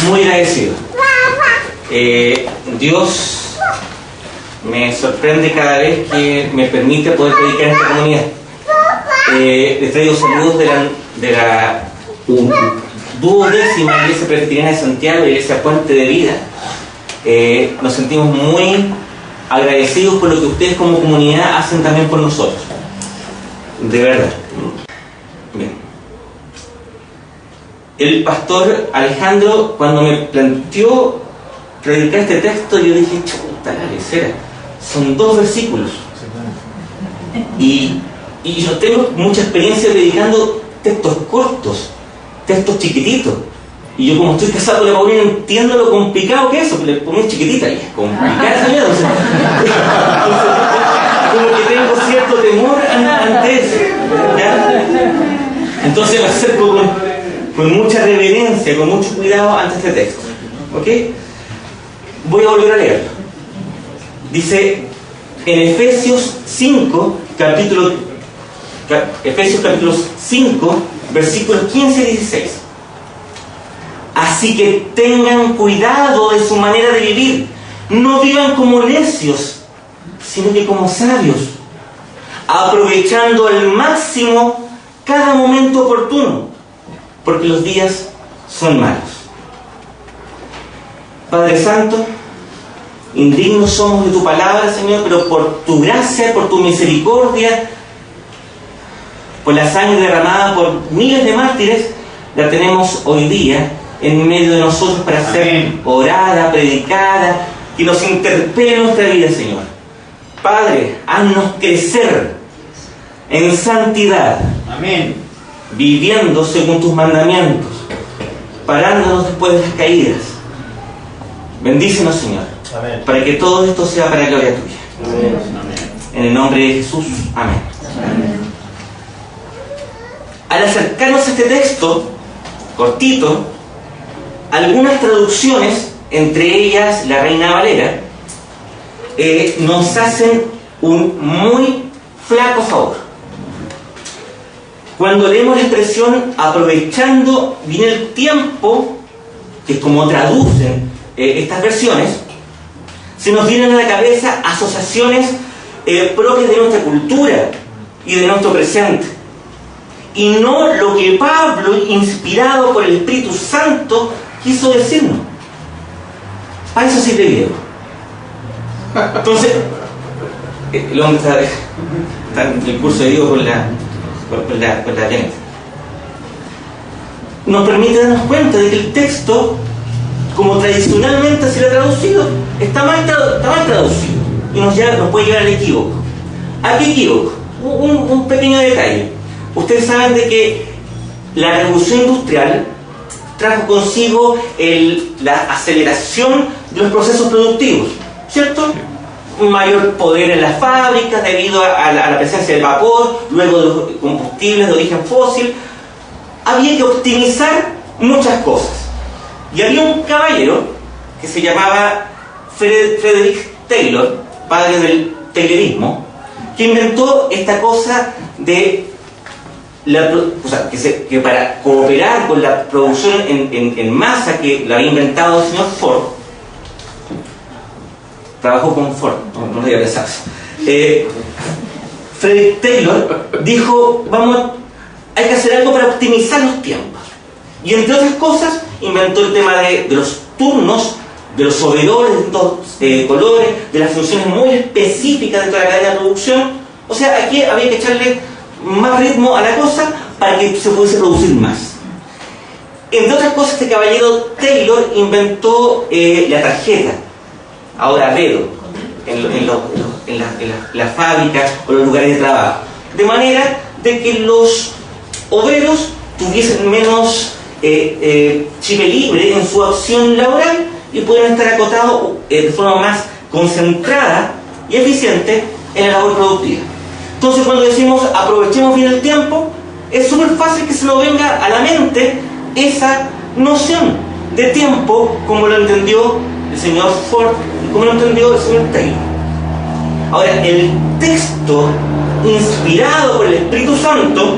Muy agradecido. Dios me sorprende cada vez que me permite poder predicar en esta comunidad. Les traigo saludos de la 12ª Iglesia Presbiteriana de Santiago, Iglesia Puente de Vida. Nos sentimos muy agradecidos por lo que ustedes como comunidad hacen también por nosotros. De verdad. Bien. El pastor Alejandro, cuando me planteó predicar este texto, yo dije, chuta, la lecera, son 2 versículos. Y yo tengo mucha experiencia predicando textos cortos, textos chiquititos. Y yo, como estoy casado con la Paulina, entiendo lo complicado que es eso, que le pongo chiquitita y es complicada esa mierda. Como que tengo cierto temor ante eso, ¿ya? Entonces me acerco con mucha reverencia, con mucho cuidado ante este texto. ¿Ok? Voy a volver a leerlo. Dice en Efesios 5, capítulo 5, versículos 15 y 16. Así que tengan cuidado de su manera de vivir. No vivan como necios, sino que como sabios, aprovechando al máximo cada momento oportuno, porque los días son malos. Padre Santo, indignos somos de tu palabra, Señor, pero por tu gracia, por tu misericordia, por la sangre derramada por miles de mártires, la tenemos hoy día en medio de nosotros para ser orada, predicada, que nos interpele en nuestra vida, Señor. Padre, haznos crecer en santidad. Amén. Viviendo según tus mandamientos, parándonos después de las caídas. Bendícenos, Señor. Amén. Para que todo esto sea para la gloria tuya. Amén. En el nombre de Jesús. Amén. Amén. Al acercarnos a este texto cortito, algunas traducciones, entre ellas la Reina Valera, nos hacen un muy flaco favor. Cuando leemos la expresión aprovechando bien el tiempo, que es como traducen estas versiones, se nos vienen a la cabeza asociaciones propias de nuestra cultura y de nuestro presente, y no lo que Pablo, inspirado por el Espíritu Santo, quiso decirnos. Para eso sirve Diego. Entonces, el hombre está en el curso de Diego con la gente. Nos permite darnos cuenta de que el texto, como tradicionalmente se lo ha traducido, está mal traducido y nos puede llevar al equívoco. ¿A qué equívoco? Un pequeño detalle. Ustedes saben de que la revolución industrial trajo consigo la aceleración de los procesos productivos, ¿cierto? Un mayor poder en las fábricas debido a la presencia del vapor, luego de los combustibles de origen fósil. Había que optimizar muchas cosas. Y había un caballero que se llamaba Frederick Taylor, padre del taylorismo, que inventó esta cosa de que para cooperar con la producción en masa que la había inventado el señor Ford. Trabajó con Ford, no lo había pensado. Frederick Taylor dijo, hay que hacer algo para optimizar los tiempos. Y entre otras cosas, inventó el tema de los turnos, de los overoles de estos colores, de las funciones muy específicas de toda la cadena de producción. O sea, aquí había que echarle más ritmo a la cosa para que se pudiese producir más. Entre otras cosas, este caballero Taylor inventó la tarjeta, ahora dedo, en las fábricas o los lugares de trabajo, de manera de que los obreros tuviesen menos chip libre en su acción laboral y pudieran estar acotados de forma más concentrada y eficiente en la labor productiva. Entonces, cuando decimos aprovechemos bien el tiempo, es súper fácil que se nos venga a la mente esa noción de tiempo como lo entendió el señor Ford y como lo entendió el señor Taylor. Ahora, el texto inspirado por el Espíritu Santo,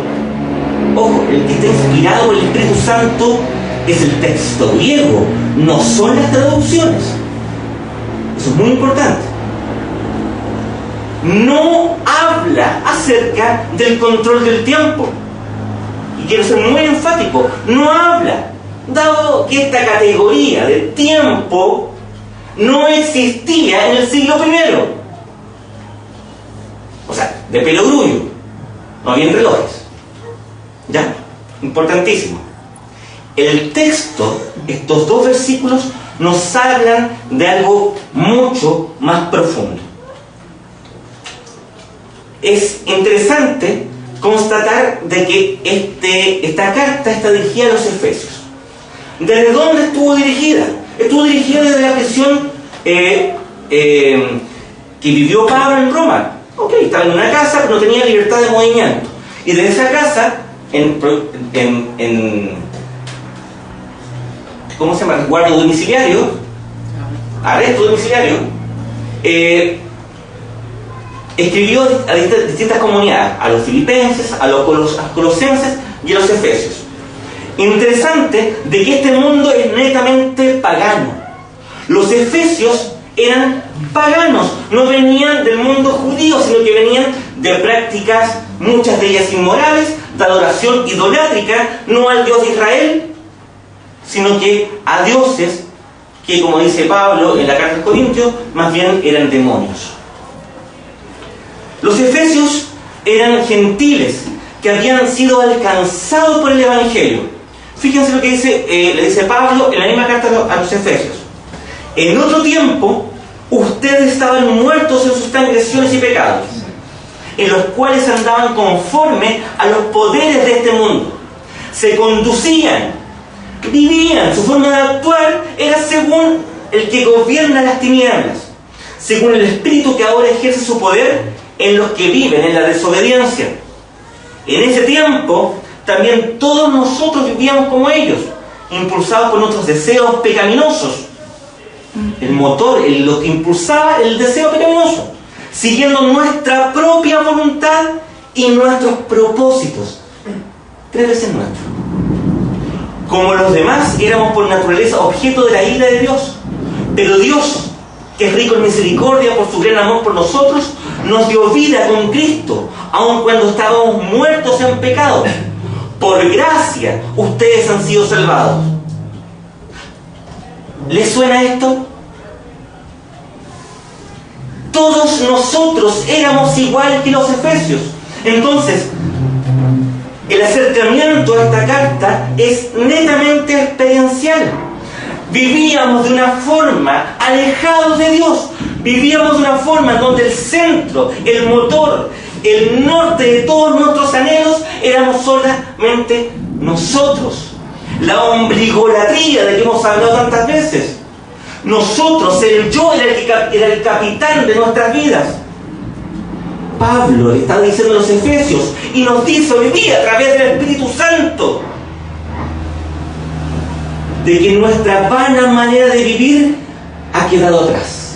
ojo, el que está inspirado por el Espíritu Santo es el texto griego, no son las traducciones. Eso es muy importante. No habla acerca del control del tiempo. Y quiero ser muy enfático, no habla, dado que esta categoría de tiempo no existía en el siglo I. O sea, de pelogrullo, no había relojes. ¿Ya? Importantísimo. El texto, estos dos versículos, nos hablan de algo mucho más profundo. Es interesante constatar de que esta carta está dirigida a los Efesios. ¿Desde dónde estuvo dirigida? Estuvo dirigida desde la prisión que vivió Pablo en Roma. Ok, estaba en una casa, pero no tenía libertad de movimiento. Y desde esa casa, ¿cómo se llama? Resguardo domiciliario, arresto domiciliario, escribió a distintas comunidades, a los filipenses, a los colosenses y a los efesios. Interesante de que este mundo es netamente pagano. Los efesios eran paganos, no venían del mundo judío, sino que venían de prácticas, muchas de ellas inmorales, de adoración idolátrica, no al Dios de Israel, sino que a dioses que, como dice Pablo en la carta a los Corintios, más bien eran demonios. Los efesios eran gentiles que habían sido alcanzados por el Evangelio. Fíjense lo que le dice Pablo en la misma carta a los Efesios. En otro tiempo, ustedes estaban muertos en sus transgresiones y pecados, en los cuales andaban conforme a los poderes de este mundo. Se conducían, vivían, su forma de actuar era según el que gobierna las tinieblas, según el espíritu que ahora ejerce su poder en los que viven en la desobediencia. En ese tiempo también todos nosotros vivíamos como ellos, impulsados por nuestros deseos pecaminosos. El motor, lo que impulsaba el deseo pecaminoso, siguiendo nuestra propia voluntad y nuestros propósitos. 3 veces nuestro. Como los demás, éramos por naturaleza objeto de la ira de Dios. Pero Dios, que es rico en misericordia por su gran amor por nosotros, nos dio vida con Cristo, aun cuando estábamos muertos en pecado. Por gracia, ustedes han sido salvados. ¿Les suena esto? Todos nosotros éramos igual que los efesios. Entonces, el acercamiento a esta carta es netamente experiencial. Vivíamos de una forma alejados de Dios. Vivíamos de una forma en donde el centro, el motor, el norte de todos nuestros anhelos éramos solamente nosotros. La ombligolatría de que hemos hablado tantas veces. Nosotros, el yo era el capitán de nuestras vidas. Pablo está diciendo a los Efesios y nos dice hoy día a través del Espíritu Santo de que nuestra vana manera de vivir ha quedado atrás.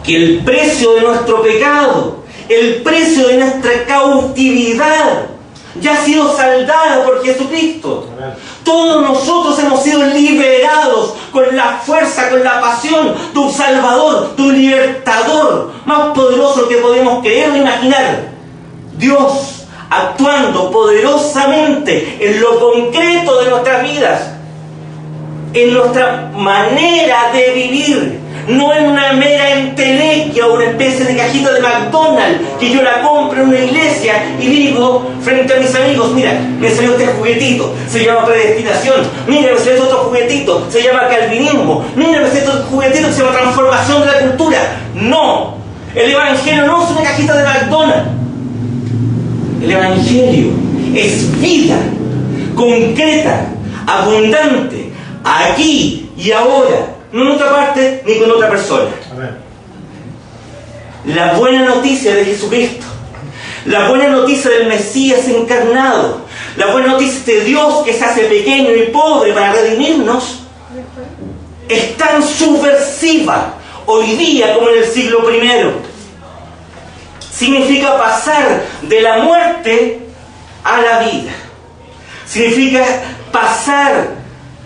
Que el precio de nuestro pecado, el precio de nuestra cautividad, ya ha sido saldada por Jesucristo. Todos nosotros hemos sido liberados con la fuerza, con la pasión de un Salvador, de un libertador más poderoso que podemos creer o imaginar. Dios actuando poderosamente en lo concreto de nuestras vidas, en nuestra manera de vivir, no en una mera entelequia o una especie de cajita de McDonald's que yo la compro en una iglesia y digo frente a mis amigos: mira, me salió este juguetito, se llama predestinación, mira, me salió otro juguetito, se llama calvinismo, mira, me salió otro juguetito que se llama transformación de la cultura. No, el Evangelio no es una cajita de McDonald's. El Evangelio es vida concreta, abundante, aquí y ahora, no en otra parte ni con otra persona. Amén. La buena noticia de Jesucristo, la buena noticia del Mesías encarnado, la buena noticia de Dios que se hace pequeño y pobre para redimirnos, es tan subversiva hoy día como en el siglo I. Significa pasar de la muerte a la vida. Significa pasar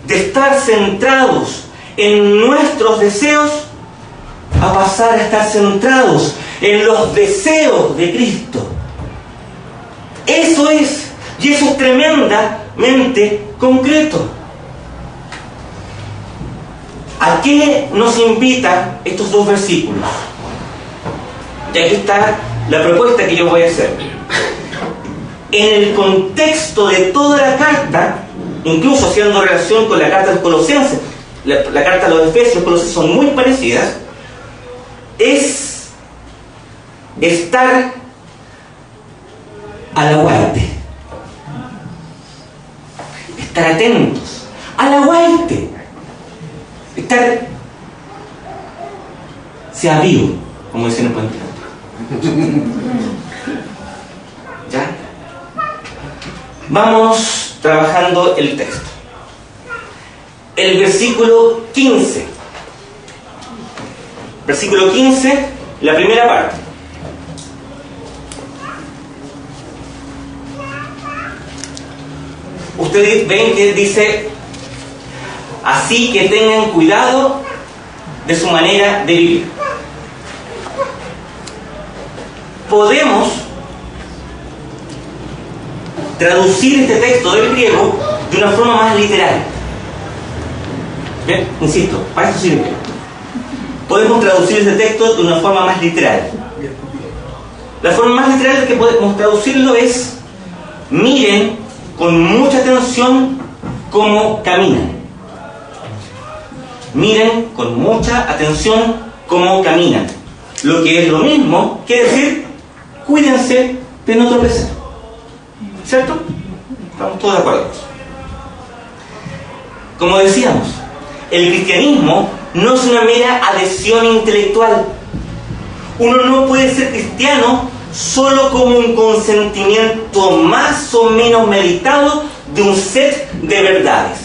de estar centrados en nuestros deseos a pasar a estar centrados en los deseos de Cristo. Eso es, y eso es tremendamente concreto. ¿A qué nos invitan estos dos versículos? Y aquí está la propuesta que yo voy a hacer. En el contexto de toda la carta, incluso haciendo relación con la carta de los Colosenses, la carta de los Efesios y los Colosenses son muy parecidas, es estar al aguante, estar atentos, al aguante, estar sea vivo, como dicen en Puente Alto. ¿Ya? Vamos trabajando el texto. El versículo 15. Versículo 15, la primera parte. Ustedes ven que dice: así que tengan cuidado de su manera de vivir. Podemos traducir este texto del griego de una forma más literal. Bien, insisto, para eso sirve. Podemos traducir este texto de una forma más literal. La forma más literal que podemos traducirlo es: miren con mucha atención cómo caminan. Miren con mucha atención cómo caminan. Lo que es lo mismo que decir: cuídense de no tropezar. ¿Cierto? Estamos todos de acuerdo. Como decíamos, el cristianismo no es una mera adhesión intelectual. Uno no puede ser cristiano solo como un consentimiento más o menos meditado de un set de verdades.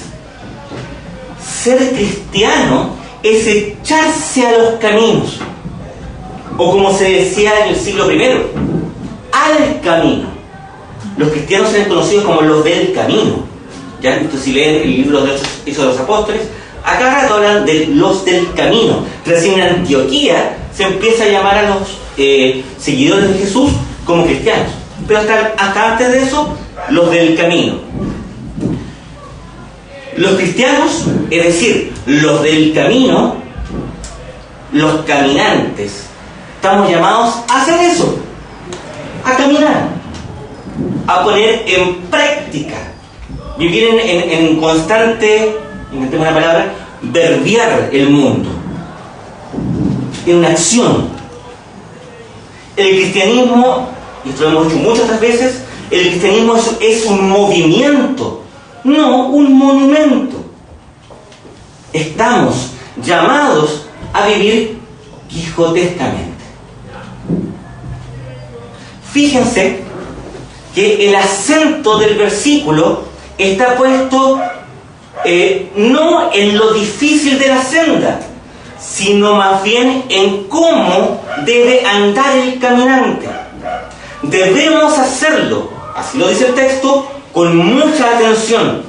Ser cristiano es echarse a los caminos, o como se decía en el siglo I, al camino. Los cristianos eran conocidos como los del camino. Ya visto, si leen el libro de Hechos de los Apóstoles, acá rato hablan de los del camino. Recién en Antioquía se empieza a llamar a los seguidores de Jesús como cristianos, pero hasta antes de eso, los del camino. Los cristianos, es decir, los del camino, los caminantes, estamos llamados a hacer eso, a caminar, a poner en práctica, vivir en constante, inventemos una palabra, verbiar el mundo, en una acción. El cristianismo, y esto lo hemos dicho muchas otras veces, el cristianismo es un movimiento, no un monumento. Estamos llamados a vivir quijotescamente. Fíjense que el acento del versículo está puesto no en lo difícil de la senda, sino más bien en cómo debe andar el caminante. Debemos hacerlo, así lo dice el texto, con mucha atención.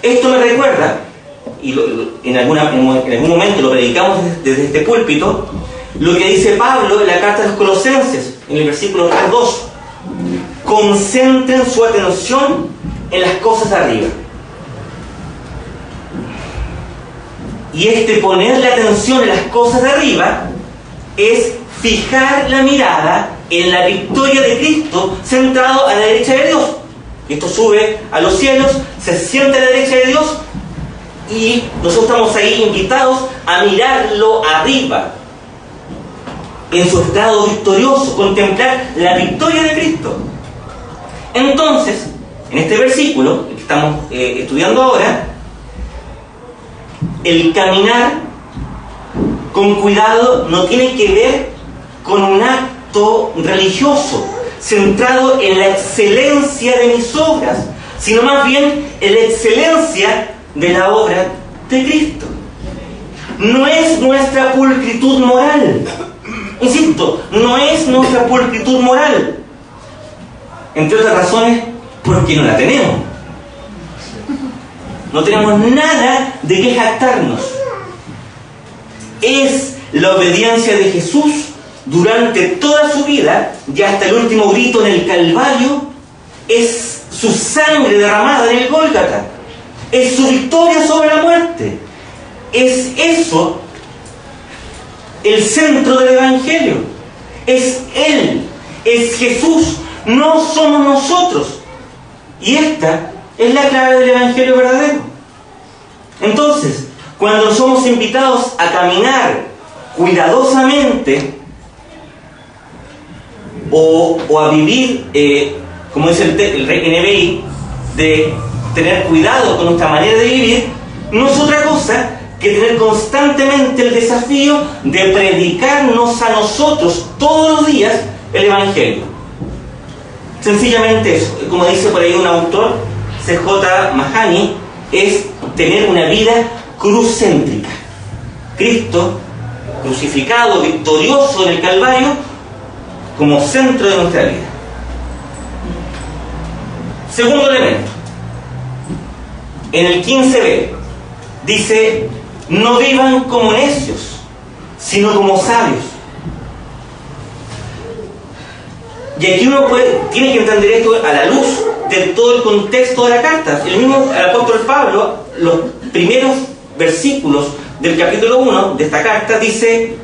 Esto me recuerda, y en algún momento lo predicamos desde este púlpito, lo que dice Pablo en la carta de los Colosenses, en el versículo 3:2. Concentren su atención en las cosas de arriba. Y poner la atención en las cosas de arriba es fijar la mirada en la victoria de Cristo centrado a la derecha de Dios. Esto sube a los cielos, se sienta a la derecha de Dios y nosotros estamos ahí invitados a mirarlo arriba, en su estado victorioso, contemplar la victoria de Cristo. Entonces, en este versículo que estamos estudiando ahora, el caminar con cuidado no tiene que ver con un acto religioso centrado en la excelencia de mis obras, sino más bien en la excelencia de la obra de Cristo. No es nuestra pulcritud moral, insisto, no es nuestra pulcritud moral, entre otras razones porque no la tenemos. No tenemos nada de qué jactarnos. Es la obediencia de Jesús durante toda su vida y hasta el último grito en el Calvario. Es su sangre derramada en el Gólgata. Es su victoria sobre la muerte. Es eso el centro del Evangelio. Es Él, es Jesús, no somos nosotros. Y esta es la clave del Evangelio verdadero. Entonces, cuando somos invitados a caminar cuidadosamente o a vivir, como dice el NBI, de tener cuidado con nuestra manera de vivir, no es otra cosa que tener constantemente el desafío de predicarnos a nosotros todos los días el Evangelio. Sencillamente eso. Como dice por ahí un autor, C.J. Mahani, es tener una vida cruzcéntrica. Cristo crucificado, victorioso en el Calvario, como centro de nuestra vida. Segundo elemento. En el 15b dice: no vivan como necios, sino como sabios. Y aquí uno tiene que entender esto a la luz de todo el contexto de la carta. El mismo apóstol Pablo, los primeros versículos del capítulo 1 de esta carta, dice: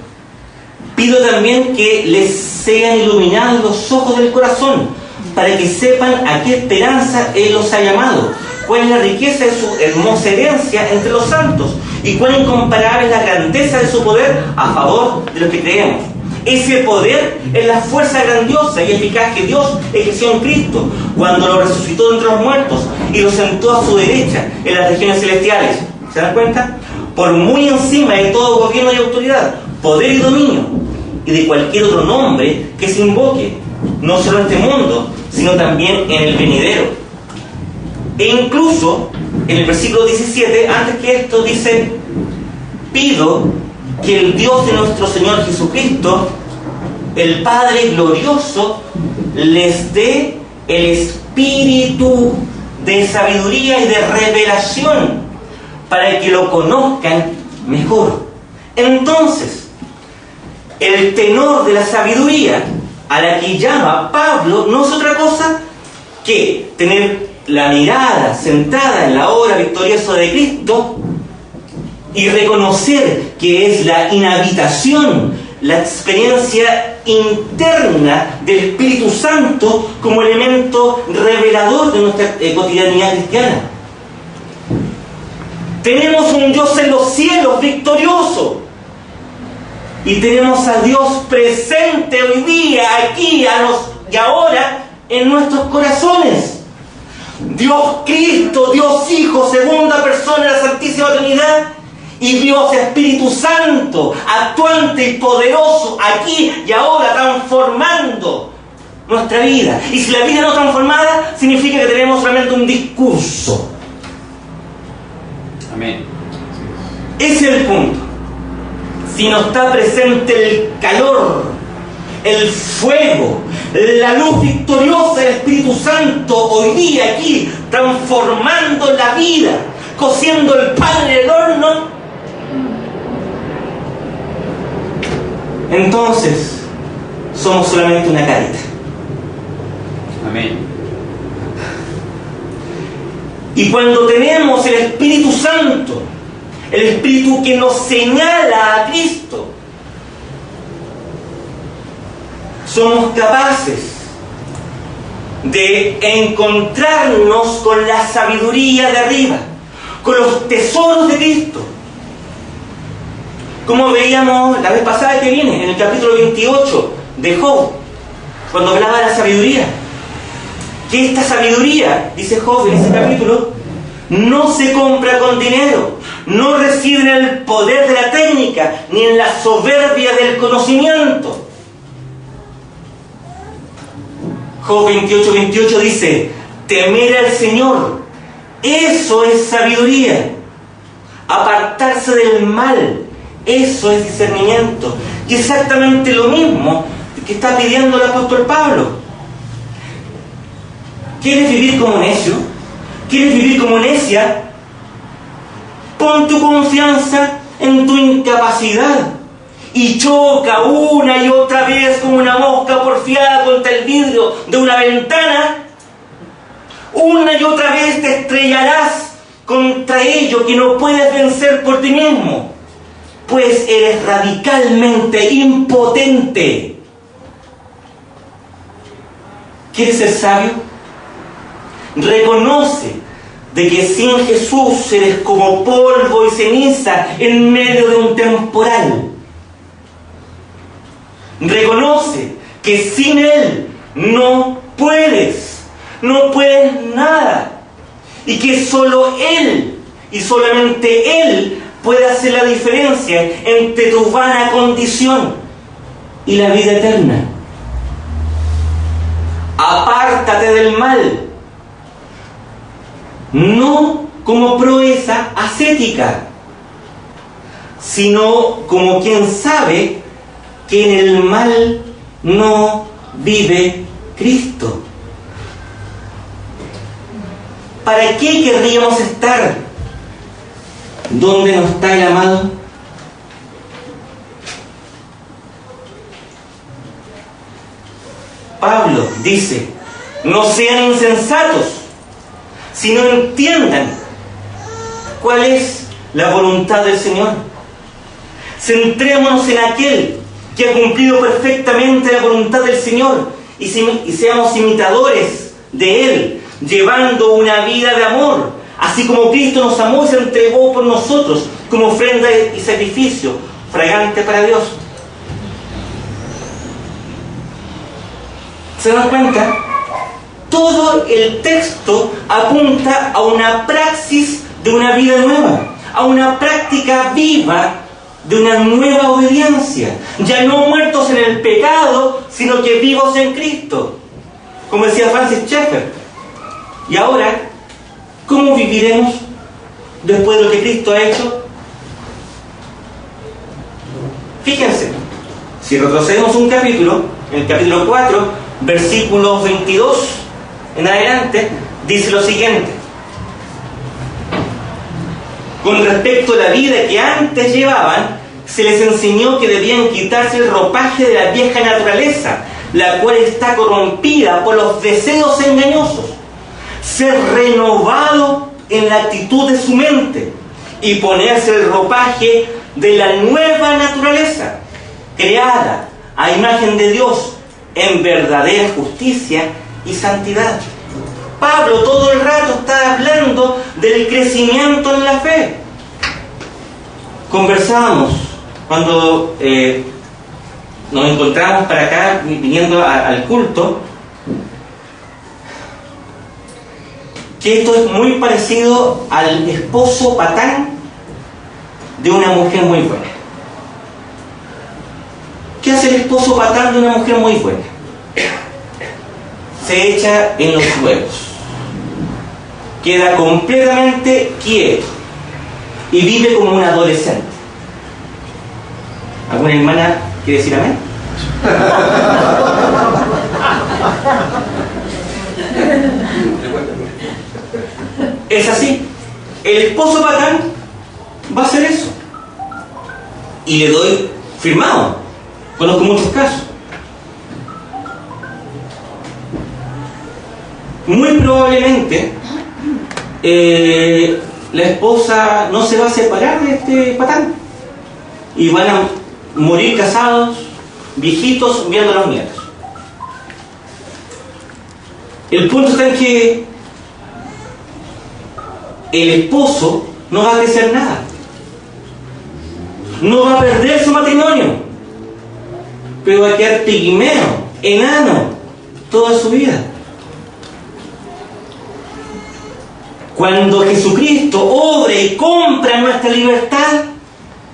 pido también que les sean iluminados los ojos del corazón, para que sepan a qué esperanza Él los ha llamado, cuál es la riqueza de su hermosa herencia entre los santos, y cuán incomparable es la grandeza de su poder a favor de los que creemos. Ese poder es la fuerza grandiosa y eficaz que Dios ejerció en Cristo cuando lo resucitó de entre los muertos y lo sentó a su derecha en las regiones celestiales. ¿Se dan cuenta? Por muy encima de todo gobierno y autoridad, poder y dominio, y de cualquier otro nombre que se invoque, no solo en este mundo, sino también en el venidero. E incluso en el versículo 17, antes que esto, dice: pido que el Dios de nuestro Señor Jesucristo, el Padre glorioso, les dé el espíritu de sabiduría y de revelación para que lo conozcan mejor. Entonces, el tenor de la sabiduría a la que llama Pablo no es otra cosa que tener la mirada centrada en la obra victoriosa de Cristo y reconocer que es la inhabitación, la experiencia interna del Espíritu Santo como elemento revelador de nuestra cotidianidad cristiana. Tenemos un Dios en los cielos victorioso, y tenemos a Dios presente hoy día, aquí y ahora, en nuestros corazones. Dios Cristo, Dios Hijo, segunda persona de la Santísima Trinidad, y Dios Espíritu Santo, actuante y poderoso, aquí y ahora, transformando nuestra vida. Y si la vida no transformada, significa que tenemos solamente un discurso. Amén. Ese es el punto. Si no está presente el calor, el fuego, la luz victoriosa del Espíritu Santo hoy día aquí, transformando la vida, cociendo el pan en el horno, entonces somos solamente una careta. Amén. Y cuando tenemos el Espíritu Santo, el Espíritu que nos señala a Cristo, somos capaces de encontrarnos con la sabiduría de arriba, con los tesoros de Cristo. Como veíamos la vez pasada que viene, en el capítulo 28 de Job, cuando hablaba de la sabiduría. Que esta sabiduría, dice Job en ese capítulo, no se compra con dinero, no reside en el poder de la técnica, ni en la soberbia del conocimiento. Job 28:28 dice: temer al Señor, eso es sabiduría. Apartarse del mal, eso es discernimiento. Y exactamente lo mismo que está pidiendo el apóstol Pablo. ¿Quieres vivir como necio? ¿Quieres vivir como necia? Pon tu confianza en tu incapacidad y choca una y otra vez como una mosca porfiada contra el vidrio de una ventana. Una y otra vez te estrellarás contra ello que no puedes vencer por ti mismo, pues eres radicalmente impotente. ¿Quieres ser sabio? Reconoce de que sin Jesús eres como polvo y ceniza en medio de un temporal. Reconoce que sin Él no puedes nada, y que solo Él y solamente Él puede hacer la diferencia entre tu vana condición y la vida eterna. Apártate del mal, no como proeza ascética, sino como quien sabe que en el mal no vive Cristo. ¿Para qué querríamos estar donde no está el amado? Pablo dice: no sean insensatos, sino entiendan cuál es la voluntad del Señor. Centrémonos en aquel que ha cumplido perfectamente la voluntad del Señor y seamos imitadores de Él, llevando una vida de amor, así como Cristo nos amó y se entregó por nosotros como ofrenda y sacrificio fragante para Dios. ¿Se dan cuenta? Todo el texto apunta a una praxis de una vida nueva, a una práctica viva de una nueva obediencia, ya no muertos en el pecado, sino que vivos en Cristo, como decía Francis Schaeffer. Y ahora, ¿cómo viviremos después de lo que Cristo ha hecho? Fíjense, si retrocedemos un capítulo, en el capítulo 4, versículos 22 en adelante, dice lo siguiente: con respecto a la vida que antes llevaban, se les enseñó que debían quitarse el ropaje de la vieja naturaleza, la cual está corrompida por los deseos engañosos, ser renovado en la actitud de su mente y ponerse el ropaje de la nueva naturaleza, creada a imagen de Dios en verdadera justicia y santidad. Pablo todo el rato está hablando del crecimiento en la fe. Conversábamos cuando nos encontramos para acá viniendo al culto, que esto es muy parecido al esposo patán de una mujer muy buena. ¿Qué hace el esposo patán de una mujer muy buena? Se echa en los huevos, queda completamente quieto y vive como un adolescente. ¿Alguna hermana quiere decir amén? Es así. El esposo patán va a hacer eso. Y le doy firmado. Conozco muchos casos. Muy probablemente la esposa no se va a separar de este patán y van a morir casados, viejitos, viendo a los nietos. El punto está en que el esposo no va a crecer nada, no va a perder su matrimonio, pero va a quedar pigmeo, enano, toda su vida. Cuando Jesucristo obra y compra nuestra libertad,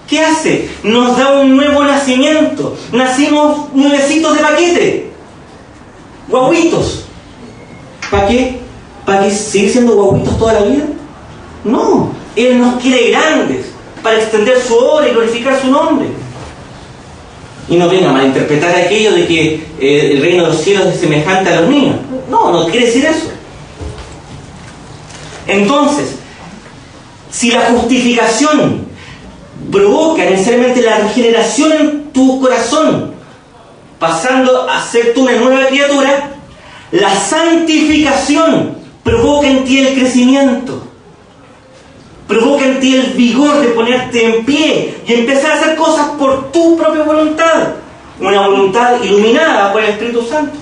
¿qué hace? Nos da un nuevo nacimiento. Nacimos nuevecitos de paquete, guaguitos. ¿Para qué? ¿Para qué seguir siendo guaguitos toda la vida? No, Él nos quiere grandes para extender su obra y glorificar su nombre. Y no venga a malinterpretar aquello de que el reino de los cielos es semejante a los niños. No, no quiere decir eso. Entonces, si la justificación provoca necesariamente la regeneración en tu corazón, pasando a ser tú una nueva criatura, la santificación provoca en ti el crecimiento, provoca en ti el vigor de ponerte en pie y empezar a hacer cosas por tu propia voluntad, una voluntad iluminada por el Espíritu Santo.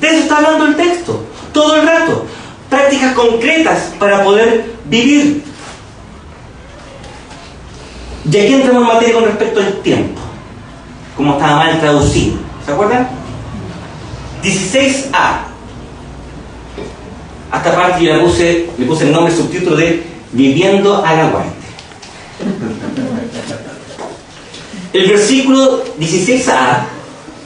De eso está hablando el texto, todo el rato. Prácticas concretas para poder vivir. Y aquí entramos en materia con respecto al tiempo, como estaba mal traducido. ¿Se acuerdan? 16a. A esta parte yo le puse el nombre, el subtítulo de Viviendo al Aguante. El versículo 16a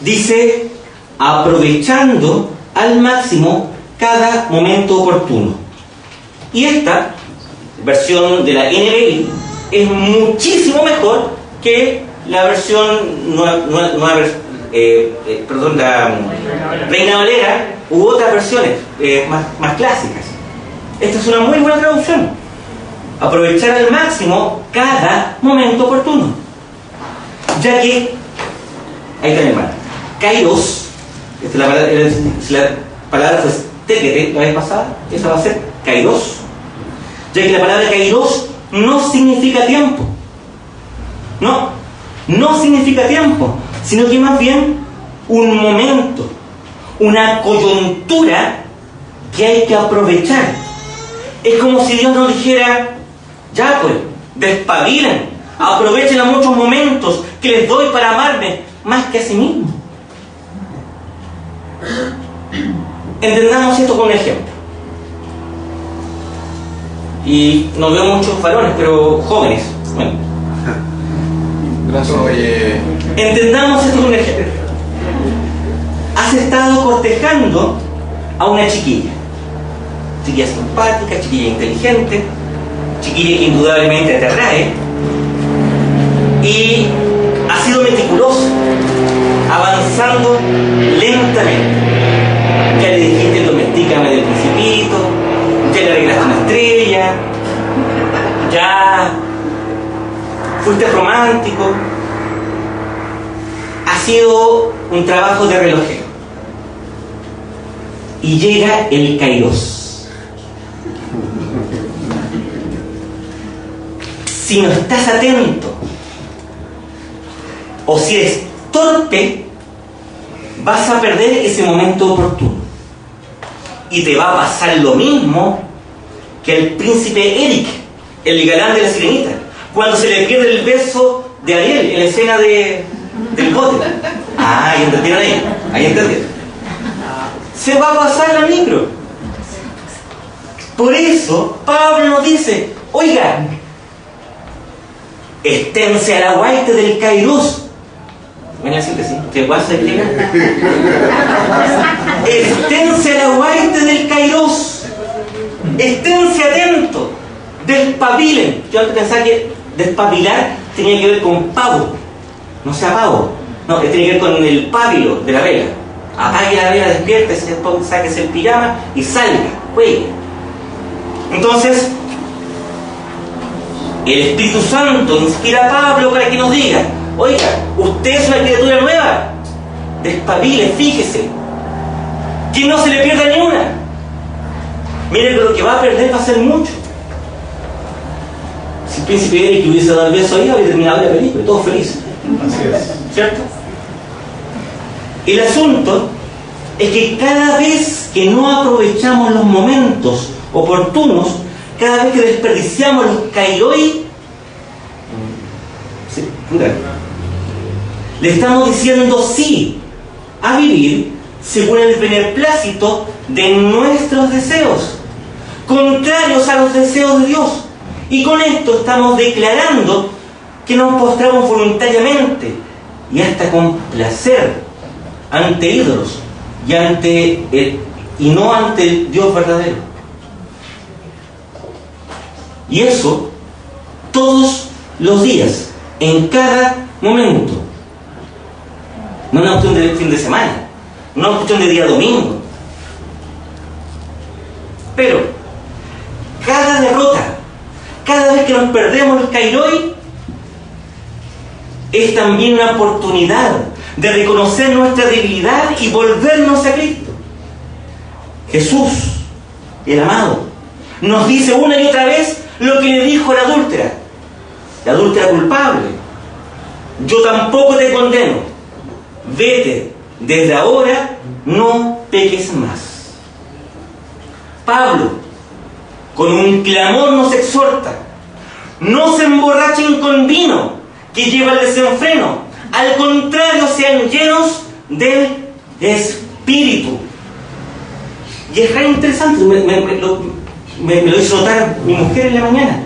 dice: aprovechando al máximo cada momento oportuno. Y esta versión de la NBI es muchísimo mejor que la versión la Reina Valera u otras versiones más clásicas. Esta es una muy buena traducción. Aprovechar al máximo cada momento oportuno, ya que ahí está mi hermano Kairos. La palabra fue tekete la vez pasada, esa va a ser Kairos, ya que la palabra Kairos no significa tiempo, no significa tiempo, sino que más bien un momento, una coyuntura que hay que aprovechar. Es como si Dios nos dijera: ya pues, despabilen, aprovechen los muchos momentos que les doy para amarme más que a sí mismo. Entendamos esto con un ejemplo. Y no veo muchos varones, pero jóvenes. Bueno. Gracias. Entendamos esto con un ejemplo. Has estado cortejando a una chiquilla. Chiquilla simpática, chiquilla inteligente, chiquilla que indudablemente te atrae. Y has sido meticuloso, avanzando lentamente. Ya le dijiste: domestícame del Principito, ya le arreglaste una estrella, ya fuiste romántico. Ha sido un trabajo de relojero. Y llega el Kairos. Si no estás atento, o si eres torpe, vas a perder ese momento oportuno. Y te va a pasar lo mismo que al príncipe Eric, el galán de la Sirenita, cuando se le pierde el beso de Ariel en la escena del bote. Ah, ahí entendieron ahí entendieron. Se va a pasar la micro. Por eso Pablo nos dice: oiga, esténse a la guaite del Kairos. Voy a decir que sí, ¿te vas a explicar? Esténse a la guaite del Kairos. Esténse atentos. Despabilen. Yo antes pensaba que despabilar tenía que ver con pavo. No sea pavo. No, tiene que ver con el pábilo de la vela. Apague la vela, despierte, sáquese el pijama y salga, juegue. Entonces, el Espíritu Santo inspira a Pablo para que nos diga: oiga, usted es una criatura nueva, despabile, fíjese, que no se le pierda ni una. Mire que lo que va a perder va a ser mucho. Si el príncipe Eric le hubiese dado el beso ahí, habría terminado la película, todos felices. Así es. ¿Cierto? El asunto es que cada vez que no aprovechamos los momentos oportunos, cada vez que desperdiciamos los kairoi, sí, le estamos diciendo sí a vivir según el beneplácito de nuestros deseos, contrarios a los deseos de Dios. Y con esto estamos declarando que nos postramos voluntariamente y hasta con placer ante ídolos y no ante el Dios verdadero. Y eso todos los días, en cada momento. No es una cuestión de fin de semana, no es una cuestión de día domingo. Pero que nos perdemos el Kairoi, es también una oportunidad de reconocer nuestra debilidad y volvernos a Cristo. Jesús, el amado, nos dice una y otra vez lo que le dijo la adúltera culpable: yo tampoco te condeno, vete, desde ahora no peques más. Pablo, con un clamor, nos exhorta: no se emborrachen con vino, que lleva al desenfreno, al contrario, sean llenos del Espíritu. Y es re interesante, me lo hizo notar mi mujer en la mañana.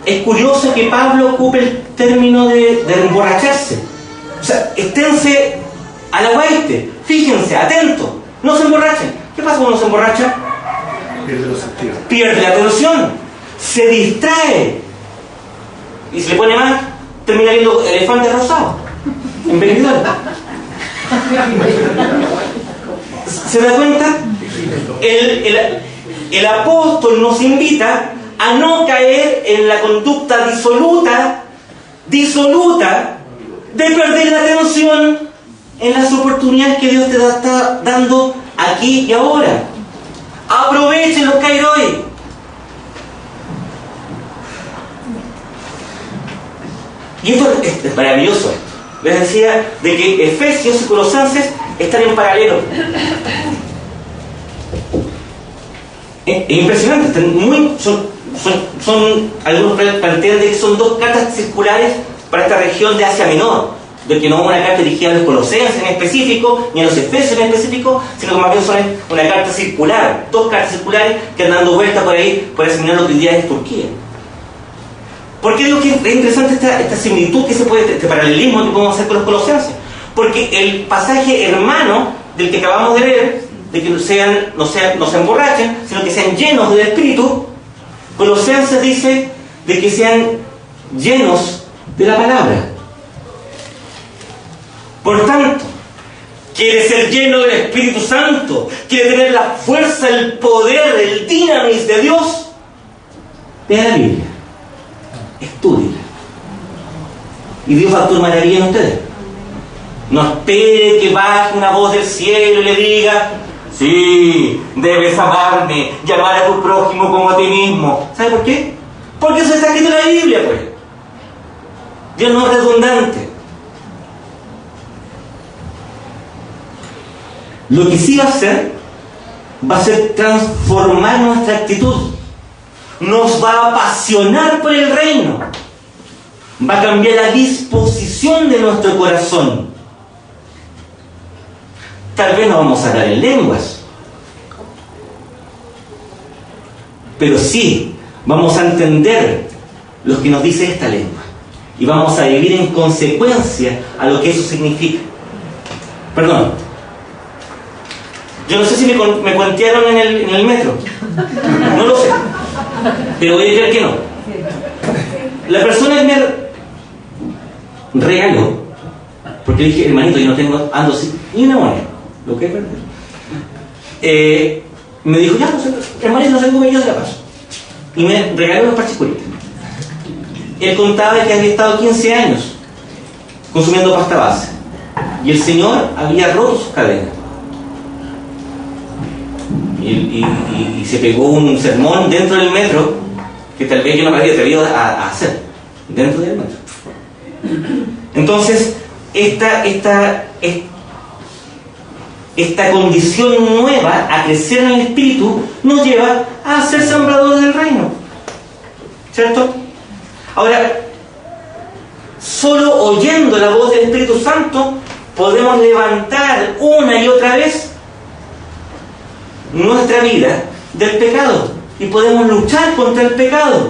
Es curioso que Pablo ocupe el término de emborracharse. O sea, esténse a la guaite, fíjense, atentos, no se emborrachen. ¿Qué pasa cuando se emborracha? Pierde los sentidos. Pierde la atención, se distrae. Y si le pone más, termina viendo elefantes rosados en Benidorm. ¿Se da cuenta? El apóstol nos invita a no caer en la conducta disoluta de perder la atención en las oportunidades que Dios te está dando aquí y ahora. Aprovechen los Kairoi. Y esto es maravilloso. Les decía de que Efesios y Colosenses están en paralelo. Es impresionante. Algunos plantean de que son dos cartas circulares para esta región de Asia Menor, de que no es una carta dirigida a los Colosenses en específico, ni a los Efesios en específico, sino que más bien son una carta circular, dos cartas circulares que andan dando vuelta por ahí, por asimilar lo que hoy día es Turquía. ¿Por qué digo que es interesante esta similitud que se puede, este paralelismo que podemos hacer con los Colosenses? Porque el pasaje hermano del que acabamos de ver, de que no se emborrachen, sino que sean llenos del Espíritu, Colosenses dice de que sean llenos de la palabra. Por tanto, quiere ser lleno del Espíritu Santo, quiere tener la fuerza, el poder, el dinamis de Dios, lea la Biblia, estúdiela, y Dios va a actuar maravilla en ustedes. No espere que baje una voz del cielo y le diga: sí, debes amarme y amar a tu prójimo como a ti mismo. ¿Sabe por qué? Porque eso está escrito en la Biblia, pues. Dios no es redundante. Lo que sí va a ser transformar nuestra actitud. Nos va a apasionar por el reino. Va a cambiar la disposición de nuestro corazón. Tal vez no vamos a hablar en lenguas, pero sí vamos a entender lo que nos dice esta lengua y vamos a vivir en consecuencia a lo que eso significa. Perdón, yo no sé si me cuentearon en el metro, no lo sé, pero voy a creer que no. La persona que me regaló, porque le dije: hermanito, yo no tengo, ando sin ni una moneda, lo que es verdad. Me dijo: ya, hermanito, no tengo, yo se la paso. Y me regaló unos parchicuritas. Él contaba que había estado 15 años consumiendo pasta base y el Señor había roto sus cadenas. Y se pegó un sermón dentro del metro que tal vez yo no me había atrevido a hacer dentro del metro. Entonces, esta condición nueva a crecer en el Espíritu nos lleva a ser sembradores del reino, ¿cierto? Ahora, solo oyendo la voz del Espíritu Santo podemos levantar una y otra vez nuestra vida del pecado y podemos luchar contra el pecado.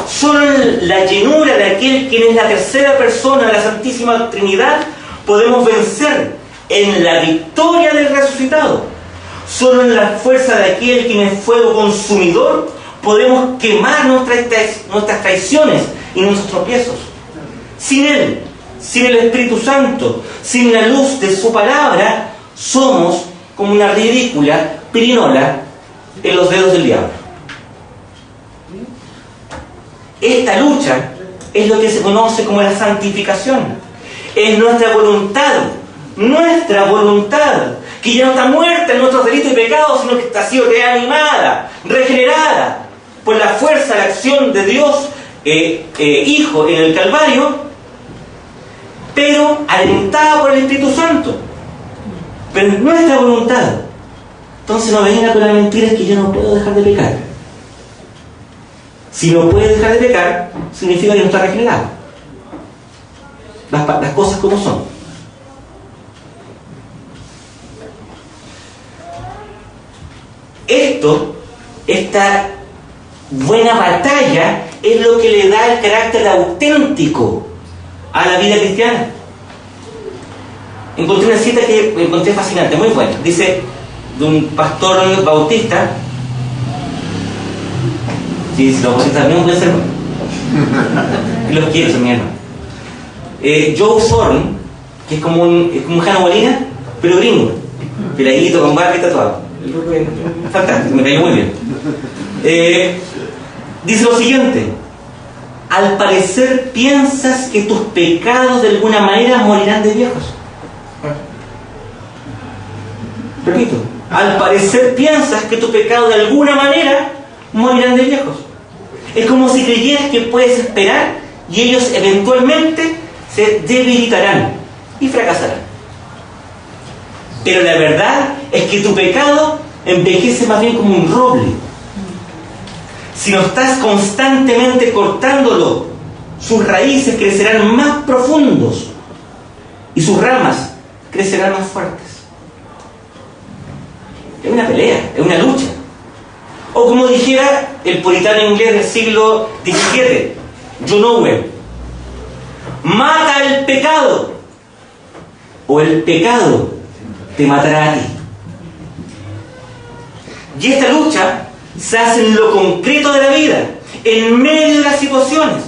Solo en la llenura de aquel quien es la tercera persona de la Santísima Trinidad podemos vencer en la victoria del resucitado. Solo en la fuerza de aquel quien es fuego consumidor podemos quemar nuestras traiciones y nuestros tropiezos. Sin Él, sin el Espíritu Santo, sin la luz de su palabra, somos como una ridícula pirinola en los dedos del diablo. Esta lucha es lo que se conoce como la santificación. Es nuestra voluntad, que ya no está muerta en nuestros delitos y pecados, sino que ha sido reanimada, regenerada por la fuerza, la acción de Dios Hijo en el Calvario, pero alimentada por el Espíritu Santo. Pero es nuestra voluntad. Entonces no venga con la mentira que yo no puedo dejar de pecar. Si no puede dejar de pecar, significa que no está regenerado. Las cosas como son. Esta buena batalla es lo que le da el carácter auténtico a la vida cristiana. Encontré una cita que me encontré fascinante, muy buena. Dice, de un pastor bautista. Sí, los bautistas también pueden ser buenos. Y los quiero, son mi hermano. Joe Thorne, que es como un Jano Molina, pero gringo. Peladito, con barba y tatuado. Fantástico, me cayó muy bien. Dice lo siguiente: al parecer piensas que tus pecados de alguna manera morirán de viejos. Repito, al parecer piensas que tus pecados de alguna manera morirán de viejos. Es como si creyeras que puedes esperar y ellos eventualmente se debilitarán y fracasarán. Pero la verdad es que tu pecado envejece más bien como un roble. Si no estás constantemente cortándolo, sus raíces crecerán más profundos y sus ramas crecerán más fuertes. Es una pelea, es una lucha. O como dijera el puritano inglés del siglo XVII, John Owen: mata el pecado, o el pecado te matará a ti. Y esta lucha se hace en lo concreto de la vida, en medio de las situaciones.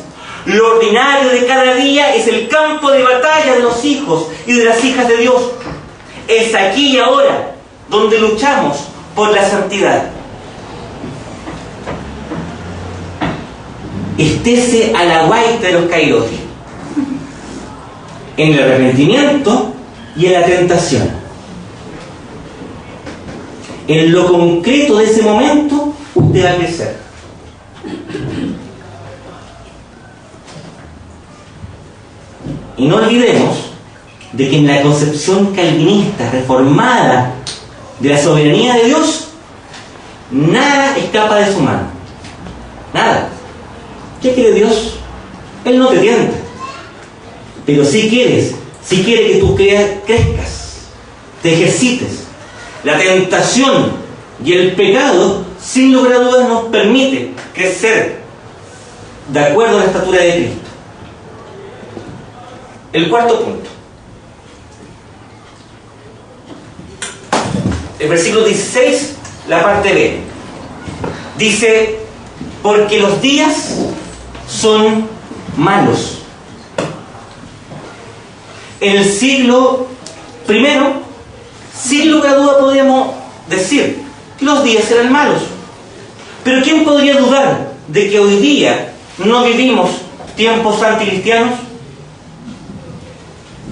Lo ordinario de cada día es el campo de batalla de los hijos y de las hijas de Dios. Es aquí y ahora donde luchamos por la santidad. Estése a la guaita de los caídos, en el arrepentimiento y en la tentación. En lo concreto de ese momento, usted va a crecer. Y no olvidemos de que en la concepción calvinista reformada de la soberanía de Dios, nada escapa de su mano. Nada. ¿Qué quiere Dios? Él no te tienta. Pero si quiere que tú crezcas, te ejercites. La tentación y el pecado, sin lugar a dudas, nos permite crecer de acuerdo a la estatura de Cristo. El cuarto punto. El versículo 16, la parte B. Dice: porque los días son malos. En el siglo I, sin lugar a duda podríamos decir que los días eran malos. Pero ¿quién podría dudar de que hoy día no vivimos tiempos anticristianos?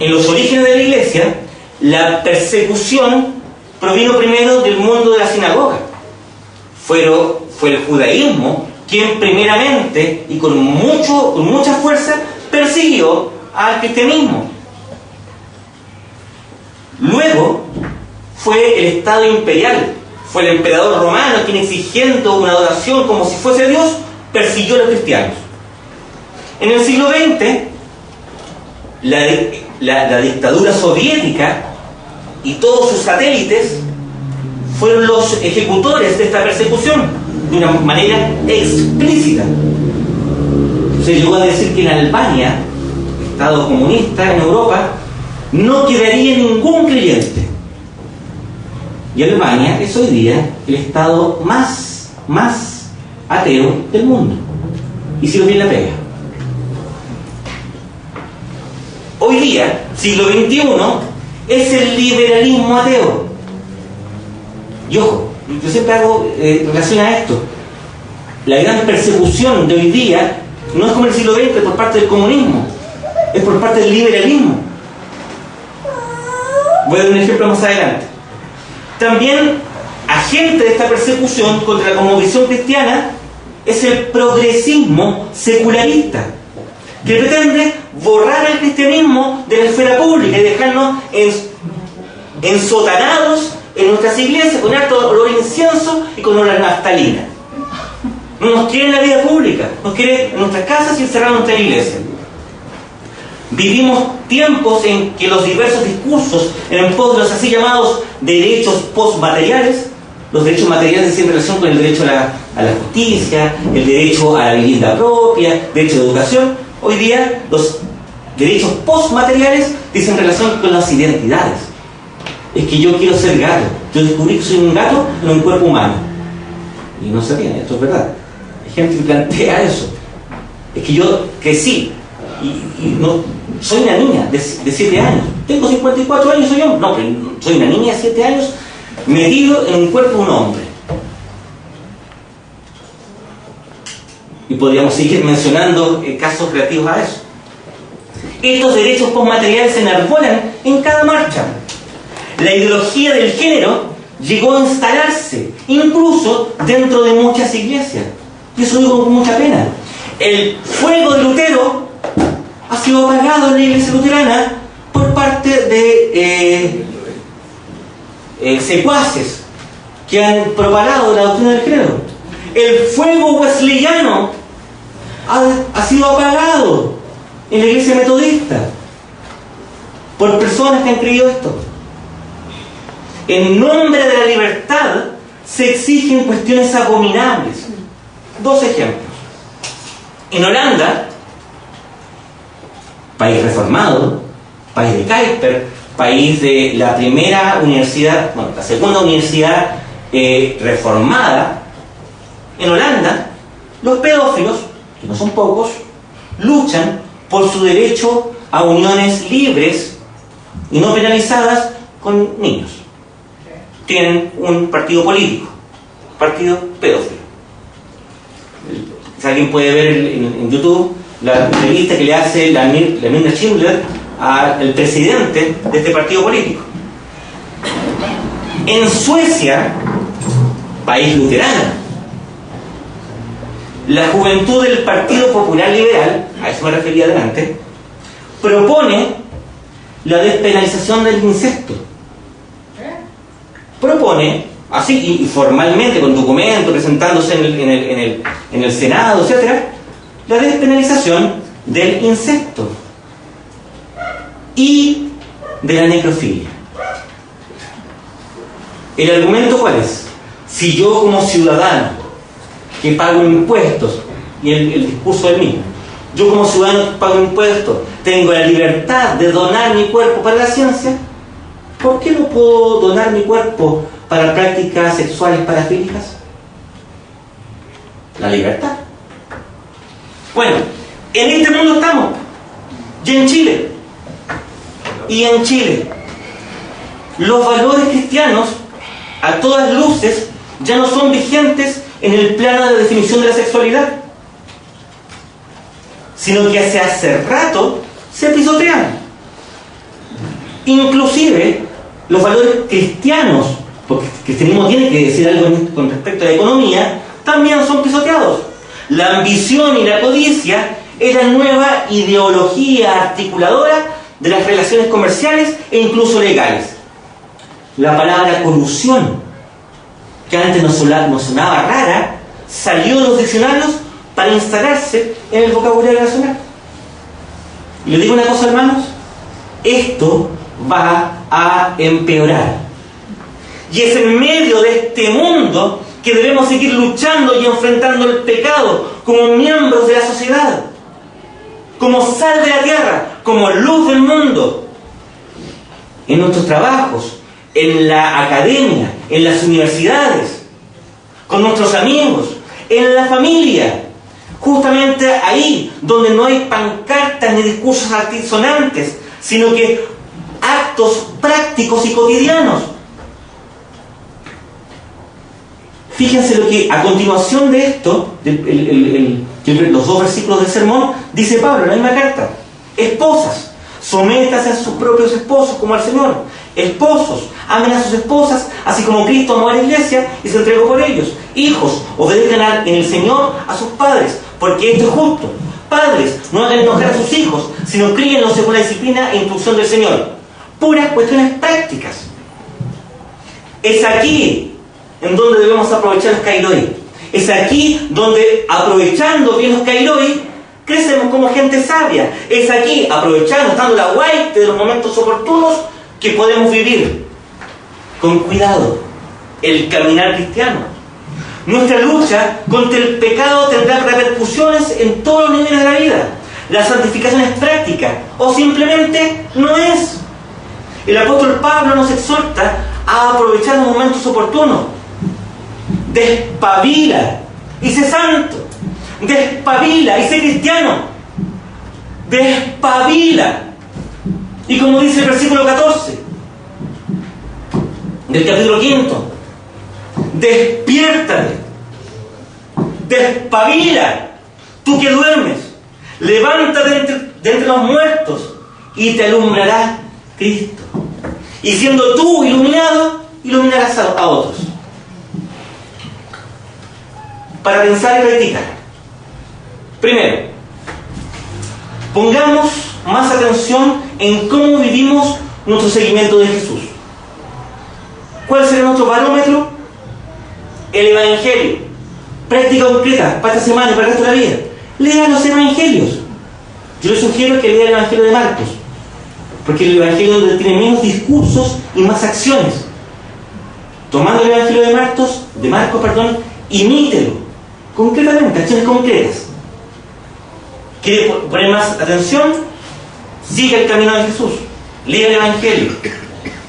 En los orígenes de la iglesia, la persecución provino primero del mundo de la sinagoga. Fue el judaísmo quien primeramente y con mucha fuerza persiguió al cristianismo. Luego fue el Estado imperial, fue el emperador romano quien, exigiendo una adoración como si fuese Dios, persiguió a los cristianos. En el siglo XX, la dictadura soviética y todos sus satélites fueron los ejecutores de esta persecución de una manera explícita. Se llegó a decir que en Albania, Estado comunista en Europa, no quedaría ningún creyente. Y Alemania es hoy día el estado más ateo del mundo. Hicieron bien la pega. Hoy día, siglo XXI, es el liberalismo ateo. Y ojo, yo siempre hago relación a esto. La gran persecución de hoy día no es como el siglo XX por parte del comunismo, es por parte del liberalismo. Voy a dar un ejemplo más adelante. También agente de esta persecución contra la cosmovisión cristiana es el progresismo secularista, que pretende borrar el cristianismo de la esfera pública y dejarnos ensotanados en nuestras iglesias con alto olor a incienso y con olor a naftalina. No nos quiere en la vida pública, nos quiere en nuestras casas y encerrados en nuestra iglesia. Vivimos tiempos en que los diversos discursos en pos de los así llamados derechos postmateriales, los derechos materiales en relación con el derecho a la justicia, el derecho a la vivienda propia, derecho de educación. Hoy día los derechos postmateriales dicen relación con las identidades. Es que yo quiero ser gato, yo descubrí que soy un gato en un cuerpo humano. Y no se ríen, esto es verdad. Hay gente que plantea eso. Es que yo crecí y no, soy una niña de 7 años. Tengo 54 años, soy hombre. No, pero soy una niña de 7 años metido en un cuerpo de un hombre. Y podríamos seguir mencionando casos relativos a eso. Estos derechos postmateriales se enarbolan en cada marcha. La ideología del género llegó a instalarse incluso dentro de muchas iglesias. Y eso digo con mucha pena. El fuego de Lutero ha sido apagado en la iglesia luterana por parte de secuaces que han propagado la doctrina del género. El fuego wesleyano ha sido apagado en la iglesia metodista por personas que han creído esto. En nombre de la libertad se exigen cuestiones abominables. 2 ejemplos. En Holanda, país reformado, país de Kuiper, país de la primera universidad, bueno, la segunda universidad reformada, en Holanda, los pedófilos, que no son pocos, luchan por su derecho a uniones libres y no penalizadas con niños. Tienen un partido político, partido pedófilo. Si alguien puede ver en YouTube la entrevista que le hace la Mirna Schindler al presidente de este partido político. En Suecia, país luterano, la juventud del Partido Popular Liberal, a eso me refería adelante, propone la despenalización del incesto. Propone, así y formalmente, con documentos, presentándose en el Senado, etc., la despenalización del incesto y de la necrofilia. ¿El argumento cuál es? Si yo como ciudadano que pago impuestos, y el discurso es mío, yo como ciudadano que pago impuestos tengo la libertad de donar mi cuerpo para la ciencia, ¿por qué no puedo donar mi cuerpo para prácticas sexuales parafílicas? La libertad. Bueno, en este mundo estamos, y en Chile. Y en Chile, los valores cristianos, a todas luces, ya no son vigentes en el plano de definición de la sexualidad, sino que hace rato se pisotean. Inclusive, los valores cristianos, porque el cristianismo tiene que decir algo con respecto a la economía, también son pisoteados. La ambición y la codicia es la nueva ideología articuladora de las relaciones comerciales e incluso legales. La palabra colusión, que antes nos sonaba rara, salió de los diccionarios para instalarse en el vocabulario nacional. Y les digo una cosa, hermanos, esto va a empeorar. Y es en medio de este mundo que debemos seguir luchando y enfrentando el pecado como miembros de la sociedad, como sal de la tierra, como luz del mundo, en nuestros trabajos, en la academia, en las universidades, con nuestros amigos, en la familia, justamente ahí donde no hay pancartas ni discursos altisonantes, sino que actos prácticos y cotidianos. Fíjense lo que a continuación de esto, Y entre los 2 versículos del sermón dice Pablo en la misma carta: esposas, sométase a sus propios esposos como al Señor. Esposos, amen a sus esposas, así como Cristo amó a la iglesia y se entregó por ellos. Hijos, obedezcan en el Señor a sus padres, porque esto es justo. Padres, no hagan enojar a sus hijos, sino críenlos según la disciplina e instrucción del Señor. Puras cuestiones prácticas. Es aquí en donde debemos aprovechar los kairoi. Es aquí donde, aprovechando bien los kairoi, crecemos como gente sabia. Es aquí, aprovechando, estando la guaite de los momentos oportunos, que podemos vivir con cuidado el caminar cristiano. Nuestra lucha contra el pecado tendrá repercusiones en todos los niveles de la vida. La santificación es práctica o simplemente no es. El apóstol Pablo nos exhorta a aprovechar los momentos oportunos. Despabila y sé santo. Despabila y sé cristiano. Despabila. Y como dice el versículo 14 del capítulo 5, despiértate, despabila, tú que duermes, levántate de entre los muertos y te alumbrará Cristo. Y siendo tú iluminado, iluminarás a otros. Para pensar y practicar. Primero, pongamos más atención en cómo vivimos nuestro seguimiento de Jesús. ¿Cuál será nuestro barómetro? El Evangelio. Práctica concreta para esta semana y para el resto de la vida. Lea los Evangelios. Yo le sugiero que lea el Evangelio de Marcos, porque el Evangelio donde tiene menos discursos y más acciones. Tomando el Evangelio de Marcos, imítelo concretamente, acciones concretas. ¿Quiere poner más atención? Siga el camino de Jesús. Lee el Evangelio.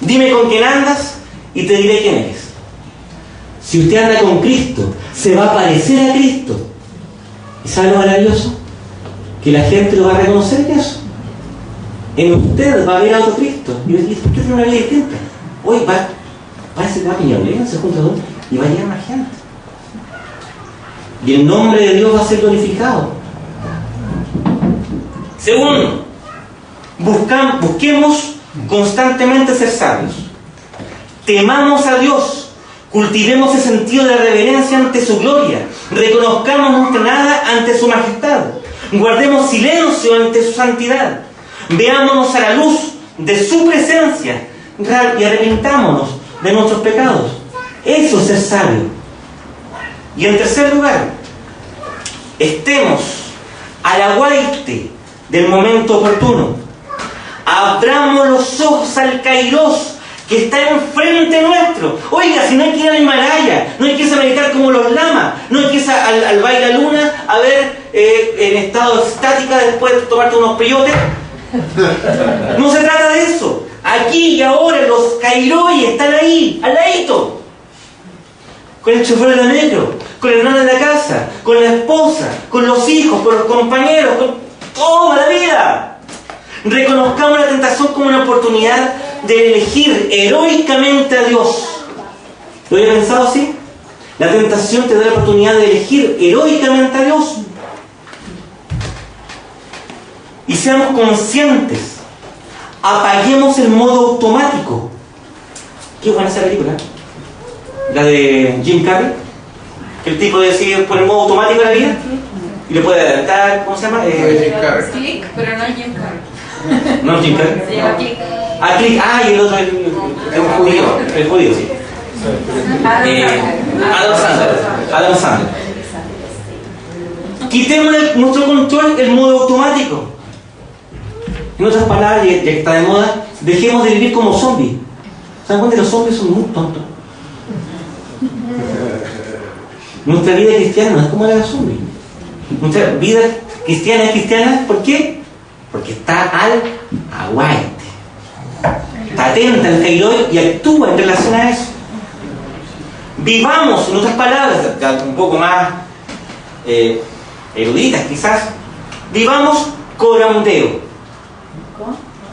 Dime con quién andas y te diré quién eres. Si usted anda con Cristo, se va a parecer a Cristo. ¿Y sabe lo maravilloso? Que la gente lo va a reconocer en eso. En usted va a ver a otro Cristo. Y usted tiene una vida distinta. Hoy parece que va a Peñalolén, se junta dos y va a llegar más gente. Y el nombre de Dios va a ser glorificado. Segundo, busquemos constantemente ser sabios. Temamos a Dios, cultivemos el sentido de reverencia ante su gloria, reconozcamos nuestra nada ante su majestad, guardemos silencio ante su santidad, veámonos a la luz de su presencia y arrepintámonos de nuestros pecados. Eso es ser sabio. Y en tercer lugar, estemos al aguaite del momento oportuno. Abramos los ojos al Kairos que está enfrente nuestro. Oiga, si no hay que ir al Himalaya, no hay que irse a meditar como los lamas, no hay que irse al Baila Luna a ver en estado estática después de tomarte unos peyotes. No se trata de eso. Aquí y ahora los Kairoi están ahí, al ladito. Con el chofer de la metro, con el hermano de la casa, con la esposa, con los hijos, con los compañeros, con toda la vida. Reconozcamos la tentación como una oportunidad de elegir heroicamente a Dios. ¿Lo había pensado así? La tentación te da la oportunidad de elegir heroicamente a Dios. Y seamos conscientes. Apaguemos el modo automático. Qué buena esa película. La de Jim Carrey. Que el tipo decide poner modo automático en la vida y le puede adelantar, ¿cómo se llama? Click, pero no es Jim Carrey. No, Jim Carrey. Se llama Click. Click. Y el otro es un judío. El judío, sí. Adam Sandler. Quitemos nuestro control el modo automático. En otras palabras, ya que está de moda, dejemos de vivir como zombies. ¿Se dan cuenta que los zombies son muy tontos? Nuestra vida cristiana no es como la de los zombies. Nuestra vida cristiana es cristiana, ¿por qué? Porque está al aguaite. Está atenta al Kairoi y actúa en relación a eso. Vivamos, en otras palabras, un poco más eruditas quizás, vivamos coram Deo.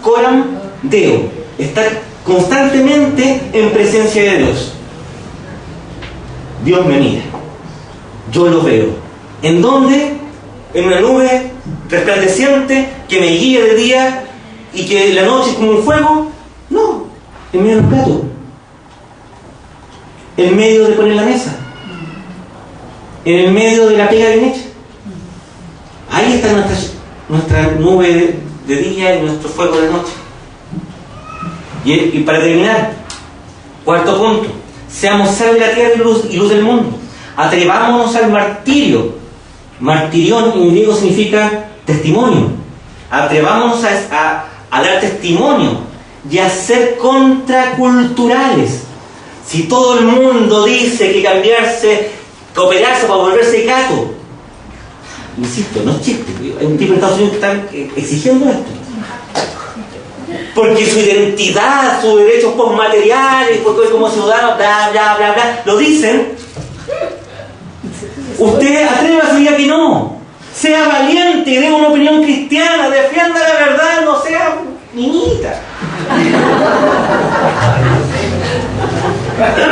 Coram Deo. Estar constantemente en presencia de Dios. Dios me mira. Yo lo veo. ¿En dónde? en una nube resplandeciente que me guía de día y que la noche es como un fuego. No, en medio de un plato, en medio de poner la mesa, en el medio de la pega bien hecha. Ahí está nuestra nube de día y nuestro fuego de noche. Y para terminar, cuarto punto: seamos sal de la tierra y luz del mundo. Atrevámonos al martirio. Martirión en griego significa testimonio. Atrevámonos a dar testimonio y a ser contraculturales. Si todo el mundo dice que cooperarse para volverse gato, insisto, no es chiste, hay un tipo en Estados Unidos que está exigiendo esto. Porque su identidad, sus derechos postmateriales, porque como ciudadano, bla, bla, bla, bla, lo dicen. Usted atrévase y diga que no. Sea valiente y dé una opinión cristiana, defienda la verdad, no sea niñita.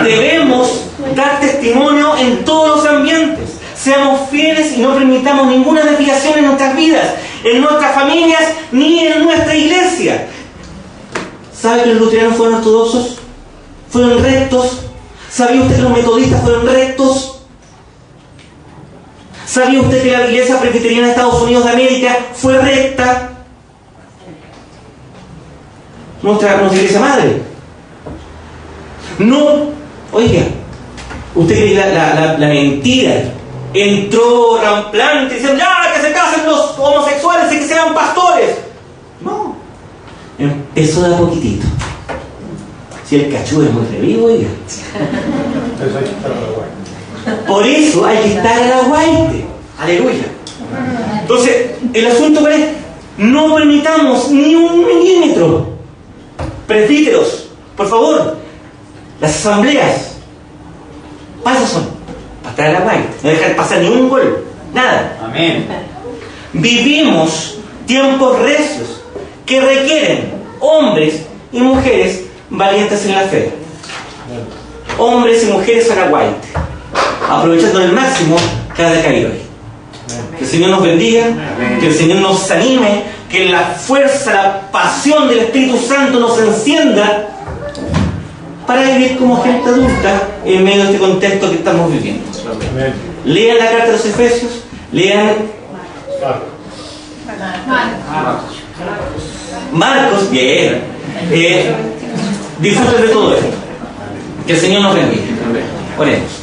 Debemos dar testimonio en todos los ambientes. Seamos fieles y no permitamos ninguna desviación en nuestras vidas, en nuestras familias, ni en nuestra iglesia. ¿Sabe que los luteranos fueron ortodoxos? ¿Fueron rectos? ¿Sabía usted que los metodistas fueron rectos? ¿Sabía usted que la iglesia presbiteriana de Estados Unidos de América fue recta? Nuestra iglesia madre. No, oiga, usted cree la mentira. Entró ramplante diciendo, ya, que se casen los homosexuales y que sean pastores. No, empezó de a poquitito. Si el cachudo es muy revivo, oiga. Por eso hay que estar al aguante. Aleluya. Entonces, el asunto es, no permitamos ni un milímetro. Presbíteros, por favor, las asambleas, para eso son, para estar al aguante, no dejar pasar ni un gol, nada. Amén. Vivimos tiempos recios que requieren hombres y mujeres valientes en la fe. Hombres y mujeres al aguante, aprovechando al máximo cada día que hoy. Que el Señor nos bendiga, que el Señor nos anime, que la fuerza, la pasión del Espíritu Santo nos encienda para vivir como gente adulta en medio de este contexto que estamos viviendo. Lean la carta de los Efesios, lean Marcos, bien, disfruten de todo esto. Que el Señor nos bendiga. Oremos.